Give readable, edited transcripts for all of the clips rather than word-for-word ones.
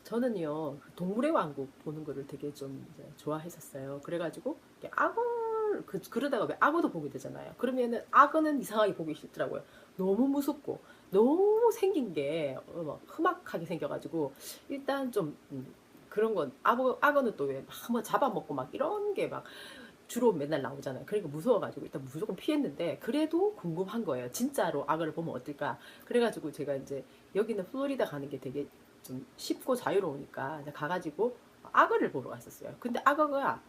저는요, 동물의 왕국 보는 거를 되게 좀 이제 좋아했었어요. 그래가지고, 악어, 그러다가 왜 악어도 보게 되잖아요. 그러면은 악어는 이상하게 보기 싫더라고요. 너무 무섭고, 너무 생긴 게 막 험악하게 생겨가지고, 일단 좀, 그런 건, 악어는 또 왜 한번 잡아먹고 막 이런 게 막 주로 맨날 나오잖아요. 그러니까 무서워가지고 일단 무조건 피했는데, 그래도 궁금한 거예요. 진짜로 악어를 보면 어떨까? 그래가지고 제가 이제 여기는 플로리다 가는 게 되게 좀 쉽고 자유로우니까 이제 가가지고 악어를 보러 갔었어요. 근데 악어가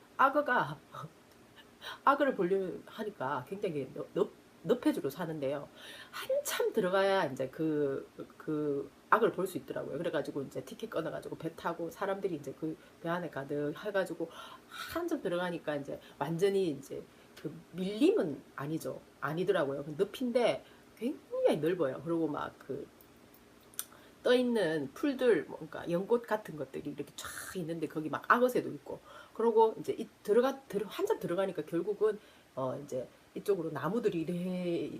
악어를 보려 하니까 굉장히 늪해주로 사는데요. 한참 들어가야 이제 그 악어를 볼 수 있더라고요. 그래가지고 이제 티켓 끊어가지고 배 타고 사람들이 이제 그 배 안에 가득 해가지고 한참 들어가니까 이제 완전히 이제 그 밀림은 아니죠. 아니더라고요. 그 늪인데 굉장히 넓어요. 그리고 막그 떠 있는 풀들, 뭔가 연꽃 같은 것들이 이렇게 쫙 있는데 거기 막 악어새도 있고, 그러고 이제 한참 들어가니까 결국은 이제 이쪽으로 나무들이 이래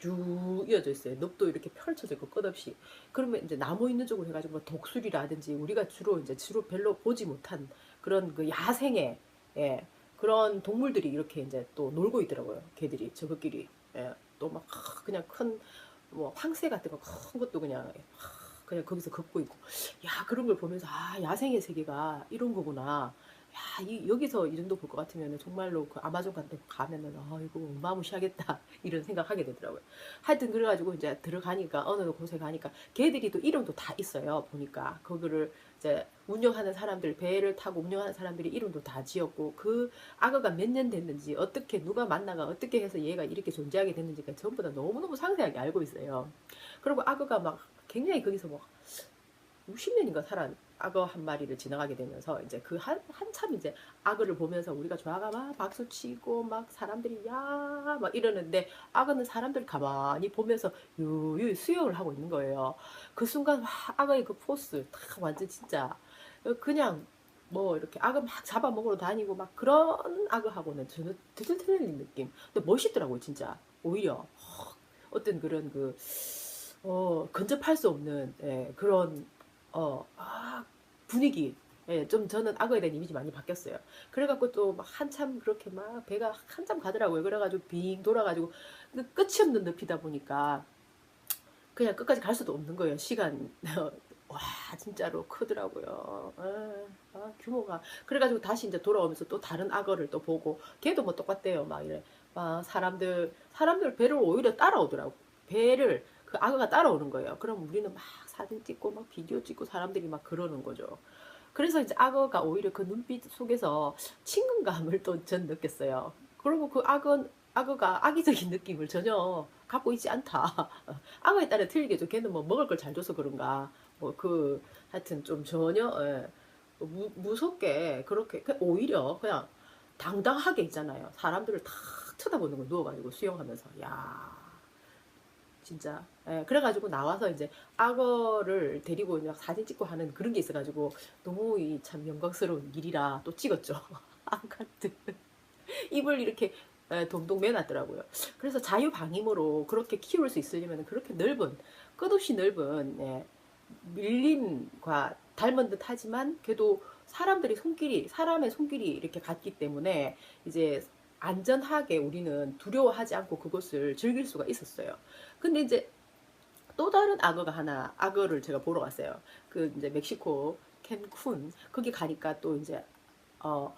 쭉 이어져 있어요. 늪도 이렇게 펼쳐져 있고 끝없이. 그러면 이제 나무 있는 쪽으로 해가지고 뭐 독수리라든지 우리가 주로 별로 보지 못한 그런 그 야생의, 예, 그런 동물들이 이렇게 이제 또 놀고 있더라고요. 개들이 저것끼리. 예, 또 막 그냥 큰 뭐 황새 같은 거 큰 것도 그냥 거기서 걷고 있고, 야, 그런 걸 보면서 야생의 세계가 이런 거구나. 야, 여기서 이 정도 볼 것 같으면 정말로 그 아마존 같은 데 가면은 이거 어마무시하겠다 이런 생각하게 되더라고요. 하여튼 그래가지고 이제 들어가니까 어느 곳에 가니까 걔들이 또 이름도 다 있어요. 보니까 그거를 이제 운영하는 사람들, 배를 타고 운영하는 사람들이 이름도 다 지었고, 그 악어가 몇 년 됐는지, 어떻게 누가 만나가 어떻게 해서 얘가 이렇게 존재하게 됐는지가 전부 다 너무너무 상세하게 알고 있어요. 그리고 악어가 막 굉장히 거기서 뭐 수십 년인가 살아 악어 한 마리를 지나가게 되면서 이제 그 한참 이제 악어를 보면서 우리가 좋아가 막 박수 치고 막 사람들이 야 막 이러는데, 악어는 사람들 가만히 보면서 유유 수영을 하고 있는 거예요. 그 순간 와, 악어의 그 포스 다 완전 진짜 그냥 뭐 이렇게 악어 막 잡아먹으러 다니고 막 그런 악어하고는 전혀 틀린 느낌. 근데 멋있더라고요 진짜. 오히려 어떤 그런 근접할 수 없는, 예, 그런, 분위기. 예, 좀 저는 악어에 대한 이미지 많이 바뀌었어요. 그래갖고 또 막 한참 그렇게 막 배가 한참 가더라고요. 그래가지고 빙 돌아가지고 끝이 없는 늪이다 보니까 그냥 끝까지 갈 수도 없는 거예요. 시간. 와, 진짜로 크더라고요. 규모가. 그래가지고 다시 이제 돌아오면서 또 다른 악어를 또 보고, 걔도 뭐 똑같대요. 막 이래. 막 사람들 배를 오히려 따라오더라고. 배를, 그 악어가 따라오는 거예요. 그럼 우리는 막 사진 찍고 막 비디오 찍고 사람들이 막 그러는 거죠. 그래서 이제 악어가 오히려 그 눈빛 속에서 친근감을 또 전 느꼈어요. 그리고 그 악어가 악의적인 느낌을 전혀 갖고 있지 않다. 악어에 따라 틀리겠죠. 걔는 뭐 먹을 걸 잘 줘서 그런가. 하여튼 좀 전혀, 예, 무섭게, 그렇게, 오히려 그냥 당당하게 있잖아요. 사람들을 다 쳐다보는 거 누워가지고 수영하면서. 야, 진짜. 예, 그래가지고 나와서 이제 악어를 데리고 막 사진 찍고 하는 그런 게 있어가지고 너무 참 영광스러운 일이라 또 찍었죠. 아무튼 입을 이렇게 동동 매놨더라고요. 그래서 자유방임으로 그렇게 키울 수 있으려면 그렇게 끝없이 넓은, 예, 밀림과 닮은 듯 하지만 그래도 사람의 손길이 이렇게 갔기 때문에 이제 안전하게 우리는 두려워하지 않고 그것을 즐길 수가 있었어요. 근데 이제 또 다른 악어를 제가 보러 갔어요. 그 이제 멕시코 캔쿤 거기 가니까 또 이제 어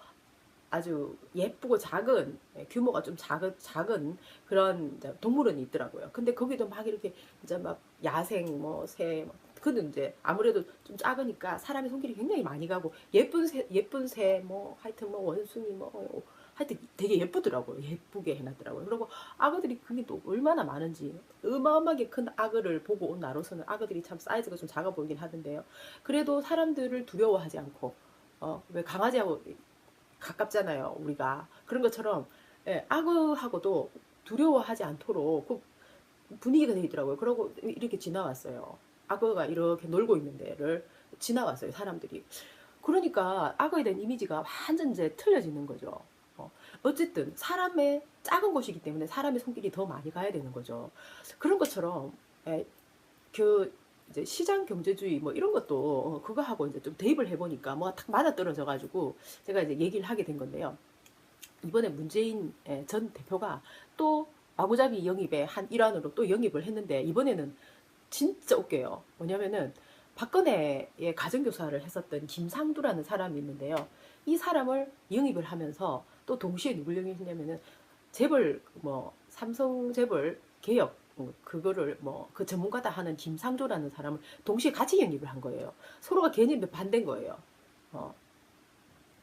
아주 예쁘고 작은, 규모가 좀 작은 그런 동물원이 있더라고요. 근데 거기도 막 이렇게 이제 막 야생 뭐 새, 그는 이제 아무래도 좀 작으니까 사람의 손길이 굉장히 많이 가고, 예쁜 새, 뭐 하여튼 뭐 원숭이 뭐 하여튼 되게 예쁘더라고요. 예쁘게 해놨더라고요. 그리고 악어들이 그게 또 얼마나 많은지, 어마어마하게 큰 악어를 보고 온 나로서는 악어들이 참 사이즈가 좀 작아 보이긴 하던데요. 그래도 사람들을 두려워하지 않고, 왜 강아지하고 가깝잖아요, 우리가. 그런 것처럼, 예, 악어하고도 두려워하지 않도록 그 분위기가 되어 있더라고요. 그러고 이렇게 지나왔어요. 악어가 이렇게 놀고 있는 데를 지나왔어요, 사람들이. 그러니까 악어에 대한 이미지가 완전 이제 틀려지는 거죠. 어쨌든 사람의 작은 곳이기 때문에 사람의 손길이 더 많이 가야 되는 거죠. 그런 것처럼, 예, 이제 시장 경제주의 뭐 이런 것도 그거 하고 이제 좀 대입을 해보니까 뭐가 탁 맞아 떨어져 가지고 제가 이제 얘기를 하게 된 건데요. 이번에 문재인 전 대표가 또 마구잡이 영입의 한 일환으로 또 영입을 했는데 이번에는 진짜 웃겨요. 뭐냐면은 박근혜의 가정교사를 했었던 김상두라는 사람이 있는데요. 이 사람을 영입을 하면서 또 동시에 누굴 영입했냐면은 재벌 뭐 삼성 재벌 개혁 그거를 뭐 그 전문가다 하는 김상조라는 사람을 동시에 같이 영입을 한 거예요. 서로가 개념이 반대인 거예요. 어.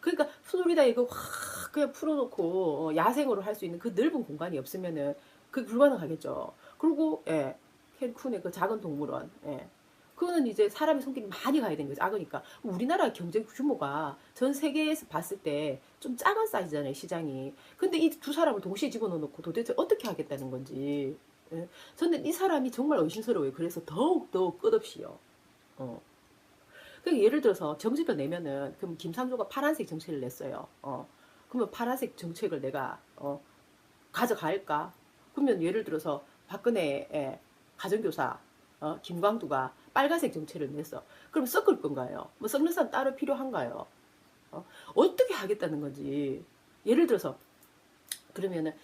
그러니까 수놀이다 이거 확 그냥 풀어놓고 야생으로 할 수 있는 그 넓은 공간이 없으면은 그게 불가능하겠죠. 그리고 예, 캔쿤의 그 작은 동물원, 예, 그거는 이제 사람의 손길이 많이 가야 되는 거죠. 작으니까 우리나라 경제 규모가 전 세계에서 봤을 때 좀 작은 사이즈잖아요, 시장이. 근데 이 두 사람을 동시에 집어넣어놓고 도대체 어떻게 하겠다는 건지. 예. 저는 이 사람이 정말 의심스러워요. 그래서 더욱더 끝없이요. 어. 그러니까 예를 들어서 정책을 내면은 그럼 김상조가 파란색 정책을 냈어요. 그러면 파란색 정책을 내가 가져갈까? 그러면 예를 들어서 박근혜의 가정교사 김광두가 빨간색 정책을 냈어. 그럼 섞을 건가요? 뭐 섞는 사람 따로 필요한가요? 어떻게 하겠다는 건지. 예를 들어서 그러면은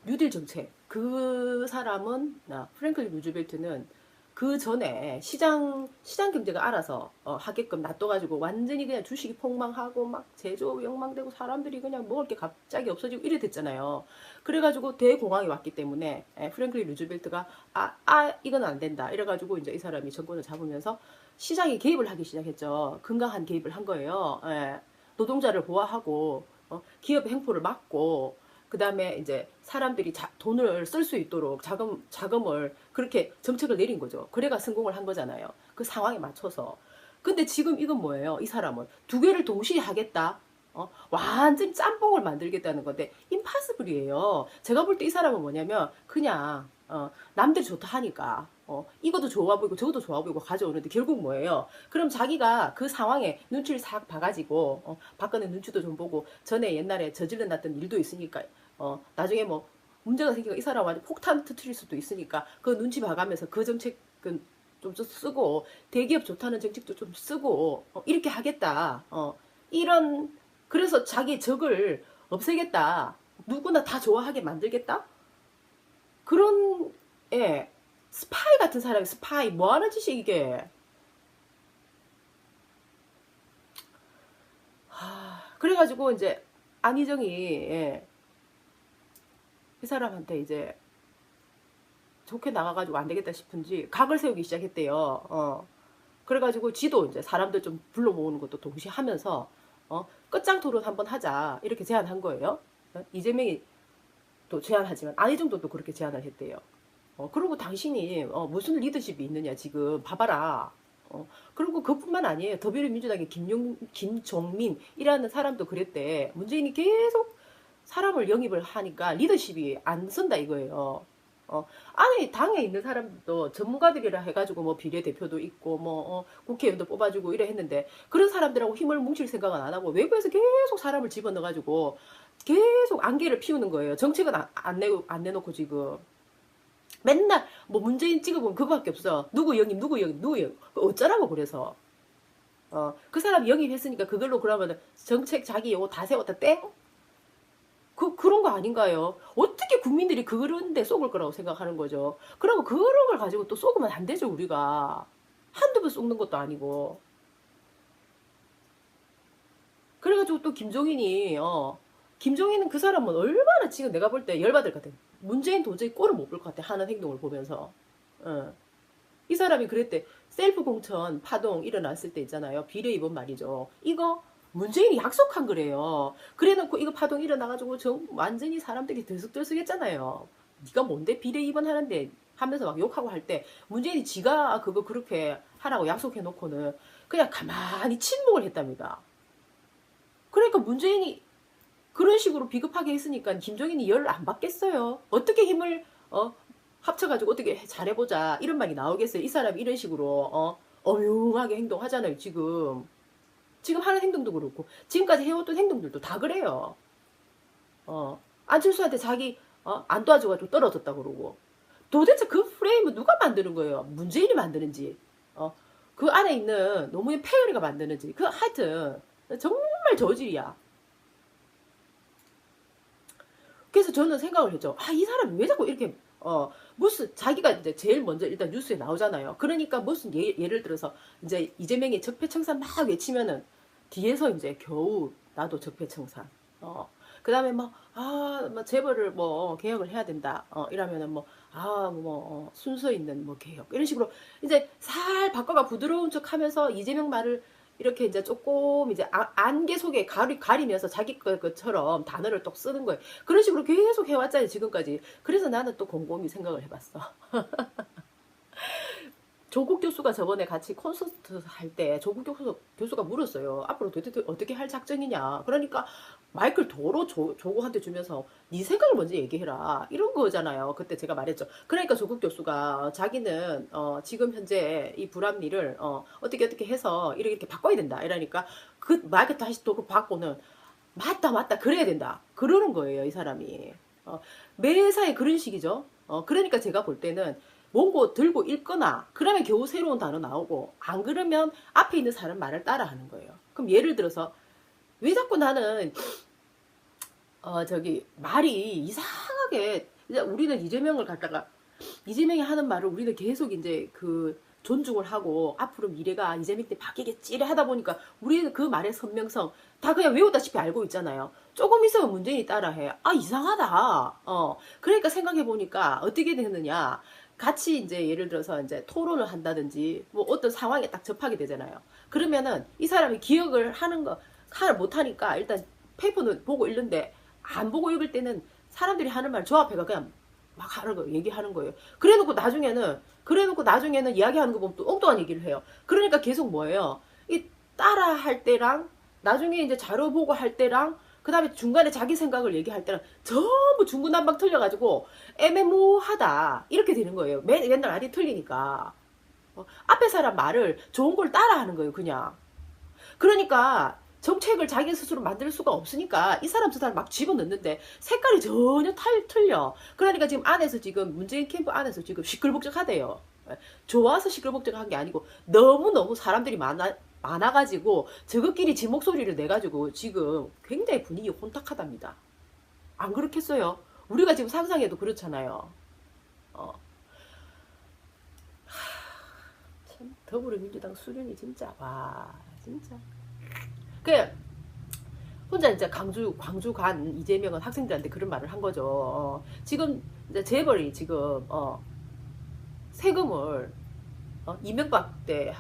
뉴딜 정책 그 사람은 프랭클린 루즈벨트는 그 전에 시장 경제가 알아서 하게끔 놔둬가지고 완전히 그냥 주식이 폭망하고 막 제조업 욕망되고 사람들이 그냥 먹을 게 갑자기 없어지고 이래 됐잖아요. 그래가지고 대공황이 왔기 때문에 프랭클린 루즈벨트가 이건 안 된다 이래가지고 이제 이 사람이 정권을 잡으면서 시장에 개입을 하기 시작했죠. 건강한 개입을 한 거예요. 예. 노동자를 보호하고 기업의 횡포를 막고 그 다음에 이제 사람들이 돈을 쓸 수 있도록 자금을 그렇게 정책을 내린 거죠. 그래가 성공을 한 거잖아요. 그 상황에 맞춰서. 근데 지금 이건 뭐예요? 이 사람은 두 개를 동시에 하겠다. 완전 짬뽕을 만들겠다는 건데 임파서블이에요. 제가 볼 때 이 사람은 뭐냐면 그냥 남들이 좋다 하니까 이것도 좋아 보이고 저것도 좋아 보이고 가져오는데 결국 뭐예요? 그럼 자기가 그 상황에 눈치를 싹 봐가지고 박근혜 눈치도 좀 보고 전에 옛날에 저질러놨던 일도 있으니까 나중에 뭐 문제가 생기고 이 사람 완전 폭탄 터트릴 수도 있으니까 그 눈치 봐가면서 그 정책은 좀 쓰고 대기업 좋다는 정책도 좀 쓰고 이렇게 하겠다. 이런 그래서 자기 적을 없애겠다. 누구나 다 좋아하게 만들겠다. 그런 예 스파이 같은 사람이 스파이 뭐 하는 짓이 이게. 그래가지고 이제 안희정이 이 사람한테 이제 좋게 나가가지고 안 되겠다 싶은지 각을 세우기 시작했대요. 그래가지고 지도 이제 사람들 좀 불러 모으는 것도 동시에 하면서 끝장 토론 한번 하자 이렇게 제안한 거예요. 이재명이 또 제안하지만 안희정도 또 그렇게 제안을 했대요. 그리고 당신이 무슨 리더십이 있느냐 지금 봐봐라. 그리고 그뿐만 아니에요. 더불어민주당의 김종민이라는 사람도 그랬대. 문재인이 계속 사람을 영입을 하니까 리더십이 안 선다 이거예요. 안에 당에 있는 사람도 전문가들이라 해가지고 뭐 비례대표도 있고 뭐 국회의원도 뽑아주고 이래 했는데 그런 사람들하고 힘을 뭉칠 생각은 안 하고 외부에서 계속 사람을 집어넣어가지고 계속 안개를 피우는 거예요. 정책은 안 내놓고 지금 맨날 뭐 문재인 찍어보면 그거밖에 없어. 누구 영입 어쩌라고 그래서 그 사람 영입했으니까 그걸로 그러면 정책 자기 요거 다 세웠다 땡? 그런 거 아닌가요? 어떻게 국민들이 그런데 속을 거라고 생각하는 거죠? 그러면 그런 걸 가지고 또 속으면 안 되죠, 우리가. 한두 번 속는 것도 아니고. 그래가지고 또 김종인은 그 사람은 얼마나 지금 내가 볼 때 열받을 것 같아. 문재인 도저히 꼴을 못 볼 것 같아, 하는 행동을 보면서. 이 사람이 그랬대. 셀프 공천 파동 일어났을 때 있잖아요. 비례 이번 말이죠. 이거 문재인이 약속한 거래요. 그래놓고 이거 파동 일어나가지고 완전히 사람들이 들썩들썩했잖아요. 네가 뭔데 비례 입원하는데 하면서 막 욕하고 할 때 문재인이 지가 그거 그렇게 하라고 약속해놓고는 그냥 가만히 침묵을 했답니다. 그러니까 문재인이 그런 식으로 비겁하게 했으니까 김종인이 열 안 받겠어요. 어떻게 힘을 합쳐가지고 어떻게 잘해보자 이런 말이 나오겠어요. 이 사람이 이런 식으로 어명하게 행동하잖아요. 지금 하는 행동도 그렇고 지금까지 해왔던 행동들도 다 그래요. 안철수한테 자기 안 도와줘가지고 떨어졌다 그러고 도대체 그 프레임은 누가 만드는 거예요? 문재인이 만드는지 그 안에 있는 노무현 폐허리가 만드는지 그 하여튼 정말 저질이야. 그래서 저는 생각을 했죠. 이 사람이 왜 자꾸 이렇게 무슨 자기가 이제 제일 먼저 일단 뉴스에 나오잖아요. 그러니까 무슨 예를 들어서 이제 이재명이 적폐청산 막 외치면은 뒤에서 이제 겨우 나도 적폐청산. 그다음에 뭐 재벌을 뭐 개혁을 해야 된다. 이러면은 순서 있는 뭐 개혁 이런 식으로 이제 살 바꿔가 부드러운 척하면서 이재명 말을 이렇게 이제 조금 이제 안개 속에 가리면서 자기 것처럼 단어를 또 쓰는 거예요. 그런 식으로 계속 해왔잖아요, 지금까지. 그래서 나는 또 곰곰이 생각을 해봤어. 조국 교수가 저번에 같이 콘서트 할 때 조국 교수가 물었어요. 앞으로 도대체 어떻게 할 작정이냐. 그러니까 마이크를 도로 조국한테 주면서 네 생각을 먼저 얘기해라. 이런 거잖아요. 그때 제가 말했죠. 그러니까 조국 교수가 자기는 지금 현재 이 불합리를 어떻게 해서 이렇게 바꿔야 된다. 이러니까 그 마이크 다시 도로 받고는 맞다 그래야 된다. 그러는 거예요. 이 사람이. 매사에 그런 식이죠. 그러니까 제가 볼 때는 원고 들고 읽거나 그러면 겨우 새로운 단어 나오고 안 그러면 앞에 있는 사람 말을 따라하는 거예요. 그럼 예를 들어서 왜 자꾸 나는 말이 이상하게 이제 우리는 이재명을 갖다가 이재명이 하는 말을 우리는 계속 이제 존중을 하고 앞으로 미래가 이재명 때 바뀌겠지 이래 하다 보니까 우리는 그 말의 선명성 다 그냥 외우다시피 알고 있잖아요. 조금 있으면 문재인이 따라해. 이상하다. 그러니까 생각해 보니까 어떻게 되느냐. 같이 이제 예를 들어서 이제 토론을 한다든지 뭐 어떤 상황에 딱 접하게 되잖아요. 그러면은 이 사람이 기억을 못하니까 일단 페이퍼는 보고 읽는데 안 보고 읽을 때는 사람들이 하는 말 조합해가 그냥 막 하는 거 얘기하는 거예요. 그래놓고 나중에는 이야기하는 거 보면 또 엉뚱한 얘기를 해요. 그러니까 계속 뭐예요? 이 따라 할 때랑 나중에 이제 자료 보고 할 때랑 그 다음에 중간에 자기 생각을 얘기할 때랑 전부 중구난방 틀려가지고 애매모호하다 이렇게 되는 거예요. 맨날 말이 틀리니까 앞에 사람 말을 좋은 걸 따라하는 거예요. 그냥 그러니까 정책을 자기 스스로 만들 수가 없으니까 이 사람 저 사람 막 집어넣는데 색깔이 전혀 틀려. 그러니까 지금 문재인 캠프 안에서 지금 시끌벅적하대요. 좋아서 시끌벅적한 게 아니고 너무너무 사람들이 많아가지고 저것끼리 지 목소리를 내가지고 지금 굉장히 분위기 혼탁하답니다. 안 그렇겠어요? 우리가 지금 상상해도 그렇잖아요. 참 더불어민주당 수준이 진짜 진짜. 혼자 이제 광주 간 이재명은 학생들한테 그런 말을 한 거죠. 지금 이제 재벌이 지금 세금을 이명박 때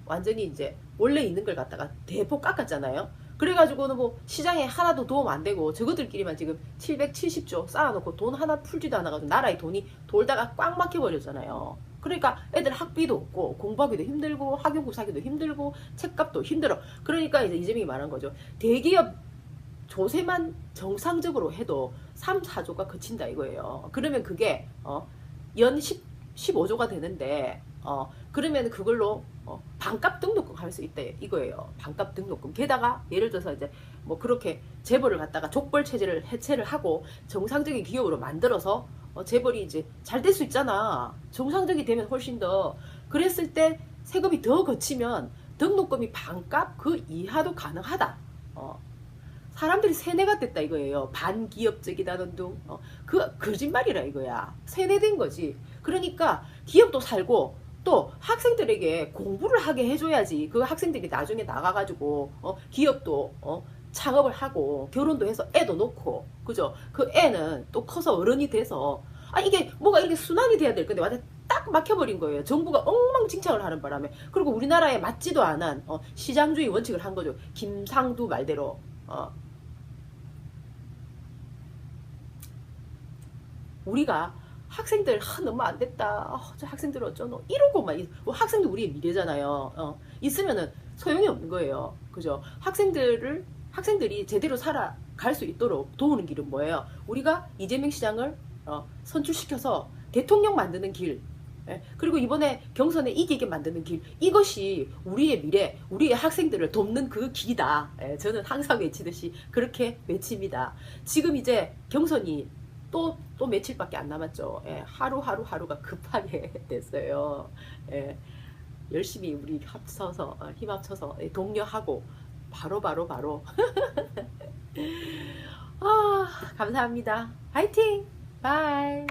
완전히 이제 원래 있는 걸 갖다가 대폭 깎았잖아요. 그래가지고는 뭐 시장에 하나도 도움 안 되고 저것들끼리만 지금 770조 쌓아놓고 돈 하나 풀지도 않아가지고 나라의 돈이 돌다가 꽉 막혀버렸잖아요. 그러니까 애들 학비도 없고 공부하기도 힘들고 학용고 사기도 힘들고 책값도 힘들어. 그러니까 이제 이재명이 말한 거죠. 대기업 조세만 정상적으로 해도 3, 4조가 그친다 이거예요. 그러면 그게 연 15조가 되는데 그러면 그걸로 반값 등록금 할 수 있다 이거예요. 반값 등록금. 게다가 예를 들어서 이제 뭐 그렇게 재벌을 갖다가 족벌 체제를 해체를 하고 정상적인 기업으로 만들어서 재벌이 이제 잘 될 수 있잖아. 정상적이 되면 훨씬 더. 그랬을 때 세금이 더 거치면 등록금이 반값 그 이하도 가능하다. 사람들이 세뇌가 됐다 이거예요. 반기업적이다는 둥. 거짓말이라 이거야. 세뇌된 거지. 그러니까 기업도 살고 또 학생들에게 공부를 하게 해줘야지. 그 학생들이 나중에 나가가지고 기업도 창업을 하고 결혼도 해서 애도 놓고 그죠? 그 애는 또 커서 어른이 돼서 이게 뭐가 이렇게 순환이 돼야 될 건데 완전 딱 막혀버린 거예요. 정부가 엉망진창을 하는 바람에. 그리고 우리나라에 맞지도 않은 시장주의 원칙을 한 거죠. 김상두 말대로. 우리가 학생들 너무 안 됐다. 저 학생들 어쩌노 이러고만 학생들 우리의 미래잖아요. 있으면은 소용이 없는 거예요. 그죠? 학생들이 제대로 살아갈 수 있도록 도우는 길은 뭐예요? 우리가 이재명 시장을 선출시켜서 대통령 만드는 길. 그리고 이번에 경선에 이기게 만드는 길. 이것이 우리의 미래, 우리의 학생들을 돕는 그 길이다. 저는 항상 외치듯이 그렇게 외칩니다. 지금 이제 경선이 또 며칠밖에 안 남았죠. 하루가 급하게 됐어요. 열심히 우리 합쳐서 힘 합쳐서 독려하고 바로 감사합니다. 화이팅! 바이.